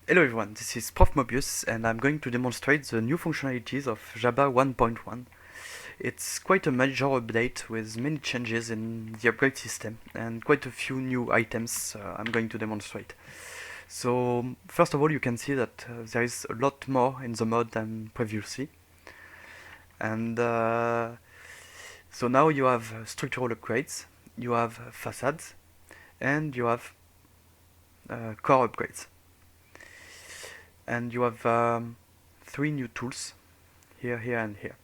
Hello everyone, this is Prof Mobius and I'm going to demonstrate the new functionalities of Jaba 1.1. It's quite a major update with many changes in the upgrade system and quite a few new items I'm going to demonstrate. So first of all you can see that there is a lot more in the mod than previously. And so now you have structural upgrades, you have facades, and you have core upgrades. And you have three new tools here, here, and here.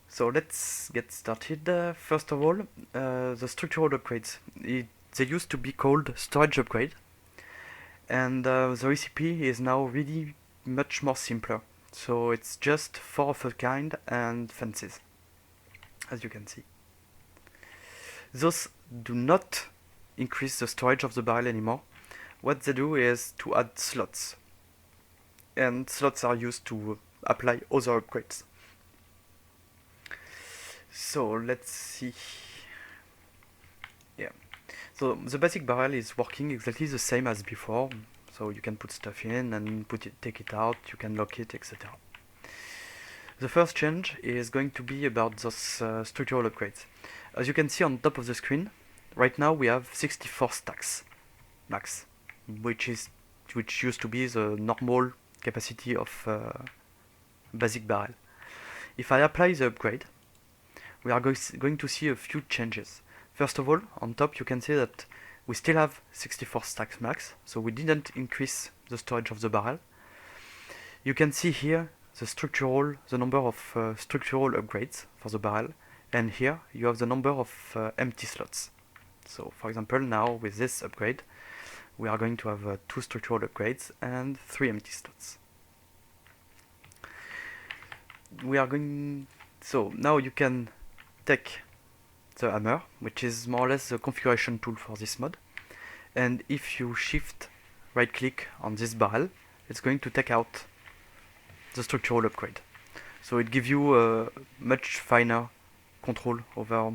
So let's get started. First of all, the structural upgrades. They used to be called storage upgrade, and the recipe is now really much more simpler. So it's just 4 of a kind and fences, as you can see. Those do not increase the storage of the barrel anymore. What they do is to add slots, and slots are used to apply other upgrades. So let's see. Yeah. So the basic barrel is working exactly the same as before. So you can put stuff in and take it out, you can lock it, etc. The first change is going to be about those structural upgrades. As you can see on top of the screen, right now we have 64 stacks max, which used to be the normal capacity of basic barrel. If I apply the upgrade, we are going to see a few changes. First of all, on top you can see that we still have 64 stacks max, so we didn't increase the storage of the barrel. You can see here the number of structural upgrades for the barrel, and here you have the number of empty slots. So for example, now with this upgrade, we are going to have 2 structural upgrades and 3 empty slots. So now you can take the hammer, which is more or less the configuration tool for this mod, and if you shift right click on this barrel, it's going to take out the structural upgrade. So it gives you a much finer control over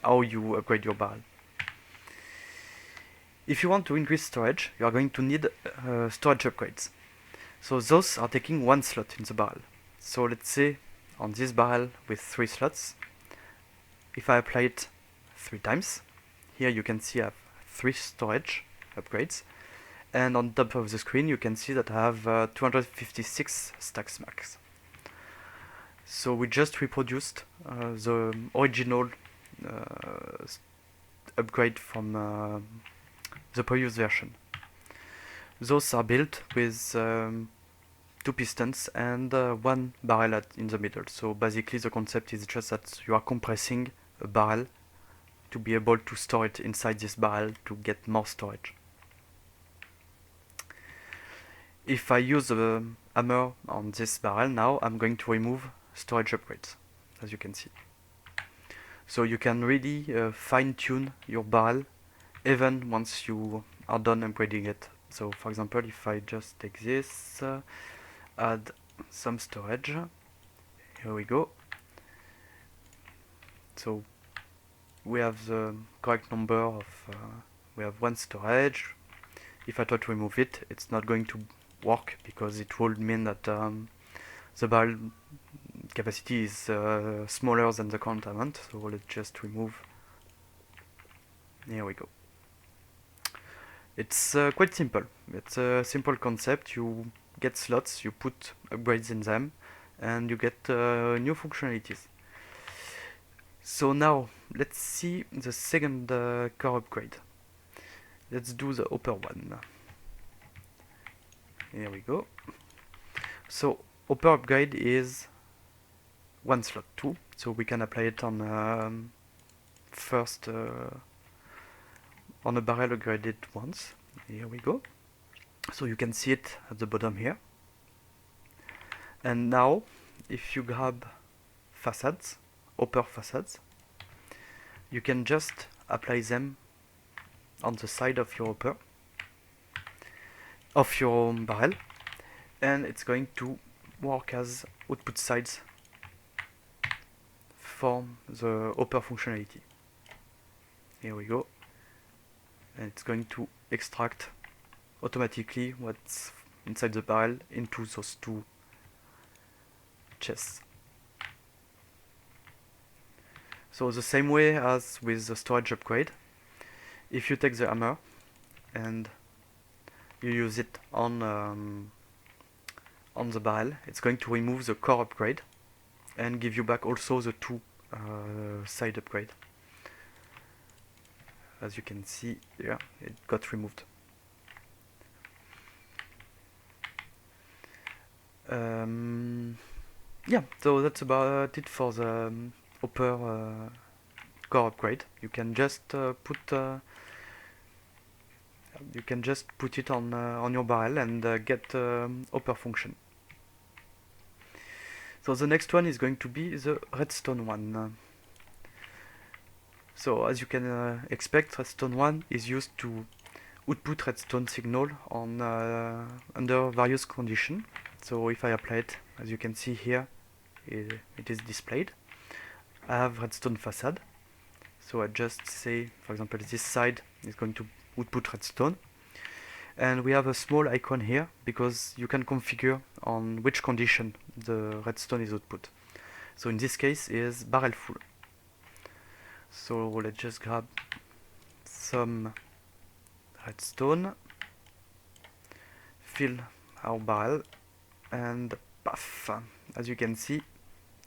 how you upgrade your barrel. If you want to increase storage, you are going to need storage upgrades. So those are taking 1 slot in the barrel. So let's say on this barrel with 3 slots, if I apply it 3 times, here you can see I have 3 storage upgrades, and on top of the screen you can see that I have 256 stacks max. So we just reproduced the original upgrade from the previous version. Those are built with 2 pistons and 1 barrel in the middle. So basically the concept is just that you are compressing a barrel to be able to store it inside this barrel to get more storage. If I use a hammer on this barrel now, I'm going to remove storage upgrades, as you can see. So you can really fine-tune your barrel even once you are done upgrading it. So for example, if I just take this, add some storage, here we go. So we have the correct number of, we have 1 storage. If I try to remove it, it's not going to work because it would mean that the barrel capacity is smaller than the current amount. So let's just remove. Here we go. It's quite simple. It's a simple concept. You get slots, you put upgrades in them, and you get new functionalities. So now let's see the second core upgrade. Let's do the upper one. Here we go. So upper upgrade is 1 slot 2, so we can apply it on first on a barrel upgraded once. Here we go. So you can see it at the bottom here. And now if you grab facades, upper facades, you can just apply them on the side of your upper of your barrel, and it's going to work as output sides for the upper functionality. Here we go, and it's going to extract automatically what's inside the barrel into those two chests. So the same way as with the storage upgrade, if you take the hammer and you use it on the barrel, it's going to remove the core upgrade and give you back also the two side upgrade. As you can see, yeah, it got removed. Yeah, so that's about it for the upper core upgrade. You can just put it on your barrel and get upper function. So the next one is going to be the redstone one. So as you can expect, redstone 1 is used to output redstone signal on under various conditions. So if I apply it, as you can see here, it is displayed. I have redstone facade. So I just say, for example, this side is going to output redstone. And we have a small icon here because you can configure on which condition the redstone is output. So in this case is barrel full. So let's just grab some redstone, fill our barrel, and paf! As you can see,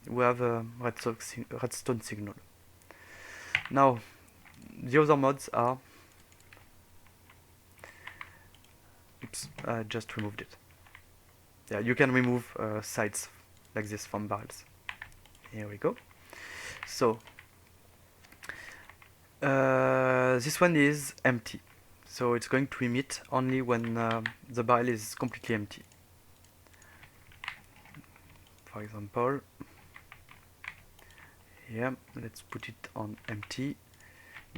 we have a redstone signal. Now, the other mods are... Oops, I just removed it. Yeah, you can remove sides like this from barrels. Here we go. So, this one is empty. So it's going to emit only when the barrel is completely empty. For example, here, let's put it on empty,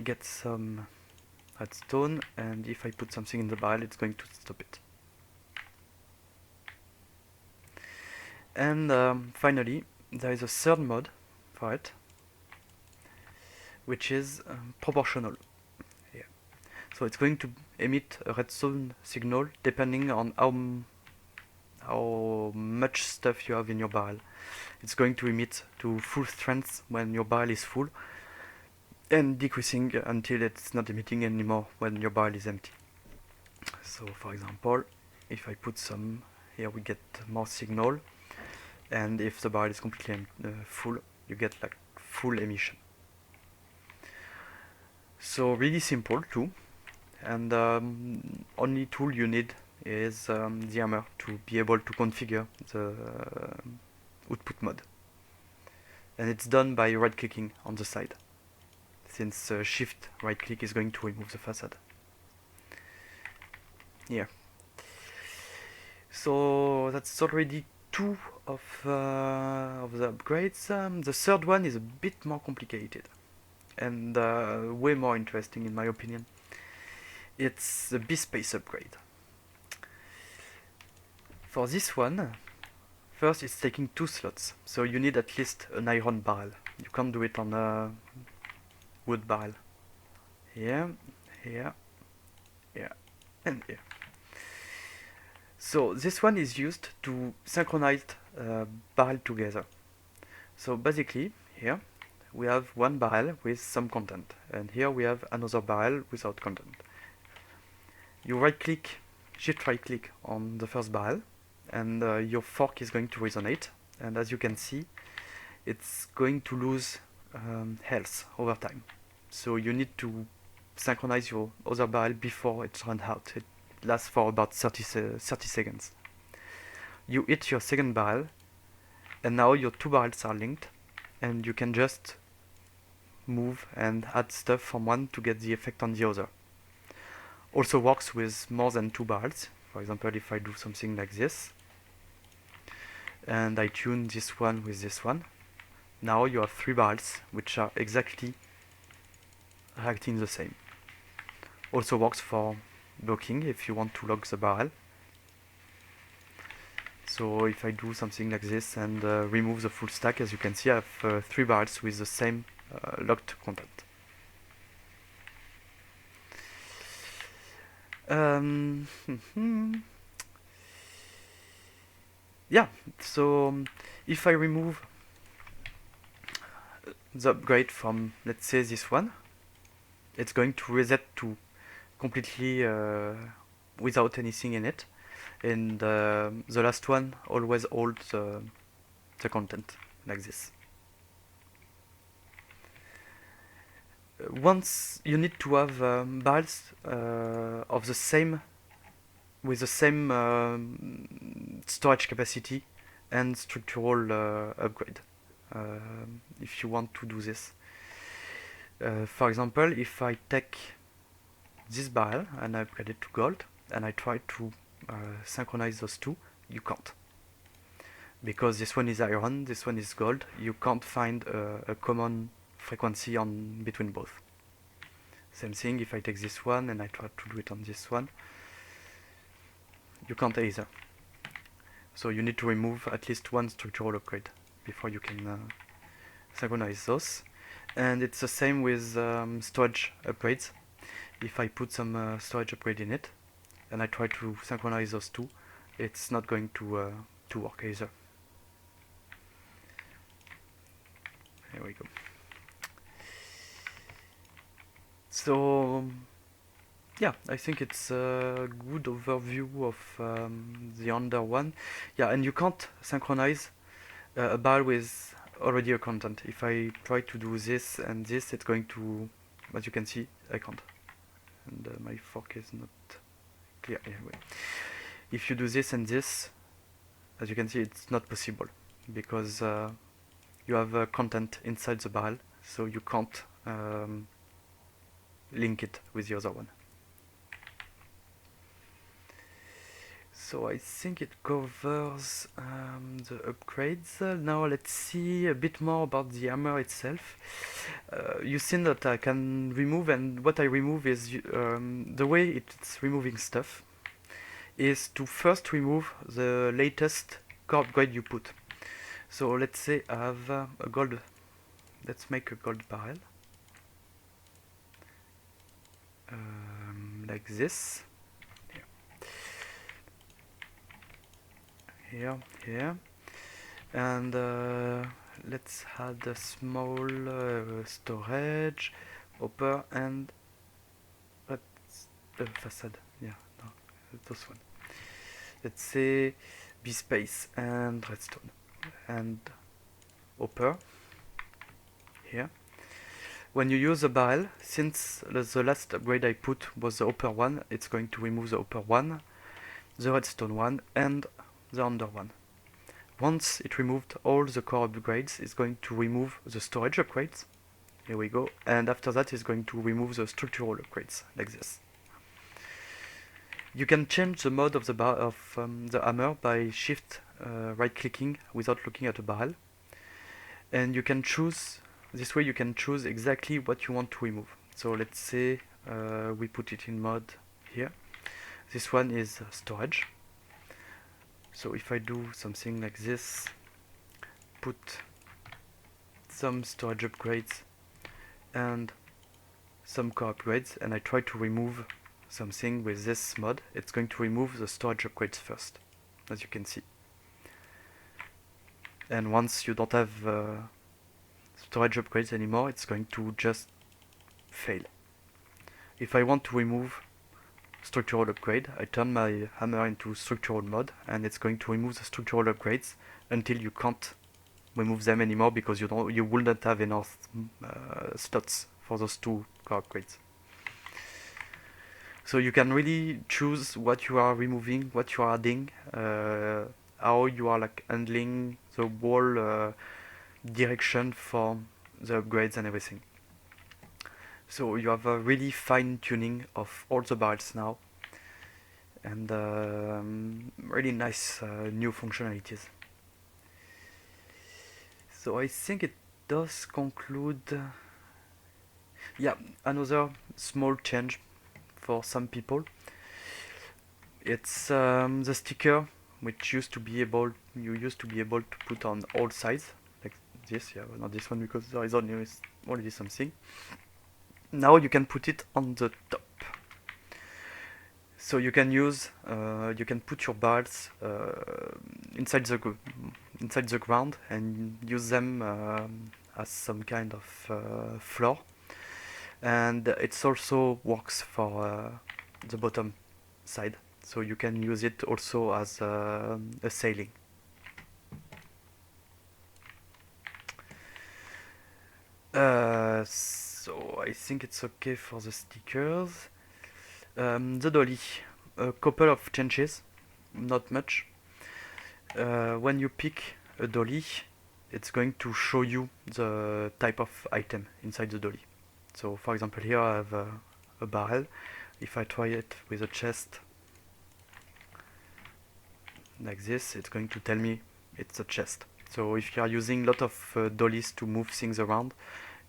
get some redstone, and if I put something in the barrel, it's going to stop it. And finally, there is a third mode for it, which is proportional. Yeah. So it's going to emit a redstone signal depending on how much stuff you have in your barrel. It's going to emit to full strength when your barrel is full, and decreasing until it's not emitting anymore when your barrel is empty. So for example, if I put some here, we get more signal, and if the barrel is completely full, you get like full emission. So really simple too, and only tool you need is the hammer to be able to configure the output mode, and it's done by right clicking on the side, since shift right click is going to remove the facade. Here. So that's already two of the upgrades. The third one is a bit more complicated and way more interesting in my opinion. It's the B-Space upgrade. For this one, first it's taking 2 slots, so you need at least an iron barrel. You can't do it on a wood barrel. Here, here, here, and here. So this one is used to synchronize barrel together. So basically, here we have one barrel with some content, and here we have another barrel without content. You right-click, shift right-click on the first barrel, and your fork is going to resonate, and as you can see, it's going to lose health over time. So you need to synchronize your other barrel before it runs out. It lasts for about 30 seconds. You hit your second barrel, and now your two barrels are linked, and you can just move and add stuff from one to get the effect on the other. Also works with more than 2 barrels. For example, if I do something like this, and I tune this one with this one, now you have 3 barrels which are exactly reacting the same. Also works for blocking if you want to lock the barrel. So if I do something like this and remove the full stack, as you can see, I have 3 barrels with the same locked content. Yeah, so if I remove the upgrade from, let's say, this one, it's going to reset to completely without anything in it, and the last one always holds the content like this. Once you need to have barrels of the same with the same storage capacity and structural upgrade if you want to do this. For example, if I take this barrel and I upgrade it to gold and I try to synchronize those two, you can't. Because this one is iron, this one is gold, you can't find a common frequency on between both. Same thing if I take this one and I try to do it on this one, you can't either. So you need to remove at least one structural upgrade before you can synchronize those. And it's the same with storage upgrades. If I put some storage upgrade in it and I try to synchronize those two, it's not going to work either. Here we go. So yeah, I think it's a good overview of the under one. Yeah, and you can't synchronize a bar with already a content. If I try to do this and this, it's going to, as you can see, I can't. And my fork is not clear. Anyway, if you do this and this, as you can see, it's not possible because you have content inside the barrel, so you can't link it with the other one. So I think it covers the upgrades. Now let's see a bit more about the hammer itself. You've seen that I can remove, and what I remove is the way it's removing stuff is to first remove the latest core upgrade you put. So let's say I have a gold. Let's make a gold barrel like this. Here, and let's add a small storage, hopper, and facade. Yeah, no, this one. Let's say B-space and redstone and hopper here. When you use a barrel, since the last upgrade I put was the hopper one, it's going to remove the hopper one, the redstone one, and the under one. Once it removed all the core upgrades, it's going to remove the storage upgrades. Here we go. And after that, it's going to remove the structural upgrades, like this. You can change the mode of the hammer by shift right-clicking without looking at a barrel. And you can choose, this way you can choose exactly what you want to remove. So let's say we put it in mode here. This one is storage. So if I do something like this, put some storage upgrades and some core upgrades, and I try to remove something with this mod, it's going to remove the storage upgrades first, as you can see. And once you don't have storage upgrades anymore, it's going to just fail. If I want to remove structural upgrade, I turn my hammer into structural mode, and it's going to remove the structural upgrades until you can't remove them anymore because you wouldn't have enough slots for those two core upgrades. So you can really choose what you are removing, what you are adding, how you are like handling the whole direction for the upgrades and everything. So you have a really fine tuning of all the barrels now, and really nice new functionalities. So I think it does conclude. Yeah, another small change for some people. It's the sticker, which you used to be able to put on all sides like this. Yeah, not this one because there is already something. Now you can put it on the top. So you can use, you can put your barrels inside the ground and use them as some kind of floor, and it also works for the bottom side. So you can use it also as a ceiling. So I think it's okay for the stickers. The dolly, a couple of changes, not much. When you pick a dolly, it's going to show you the type of item inside the dolly. So for example here I have a barrel. If I try it with a chest like this, it's going to tell me it's a chest. So if you are using a lot of dollies to move things around,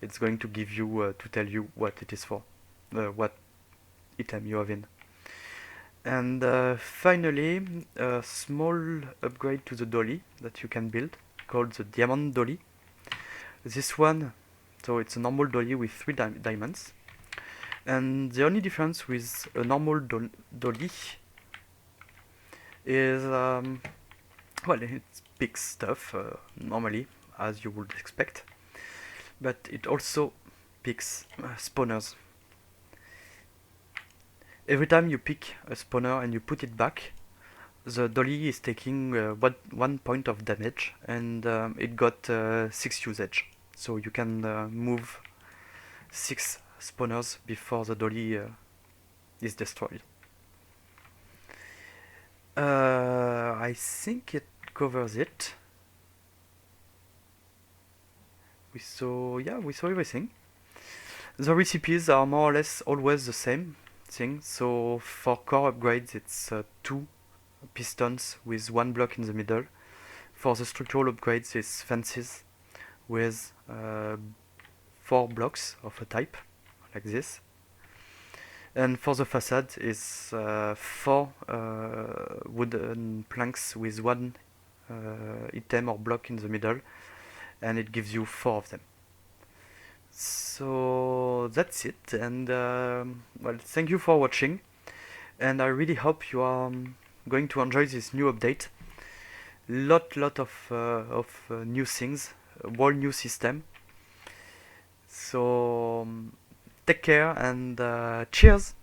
it's going to give you to tell you what it is for, what item you have in. And finally, a small upgrade to the dolly that you can build called the diamond dolly. This one, so it's a normal dolly with 3 diamonds, and the only difference with a normal dolly is well, it picks stuff normally, as you would expect, but it also picks spawners. Every time you pick a spawner and you put it back, the dolly is taking 1 point of damage, and it got 6 usage. So you can move 6 spawners before the dolly is destroyed. I think it covers it. We saw everything. The recipes are more or less always the same thing. So for core upgrades, it's 2 pistons with 1 block in the middle. For the structural upgrades, it's fences with 4 blocks of a type, like this. And for the facade, it's 4 wooden planks with 1 item or block in the middle, and it gives you 4 of them. So that's it, and well, thank you for watching, and I really hope you are going to enjoy this new update. Lot of new things, a whole new system. So take care and cheers.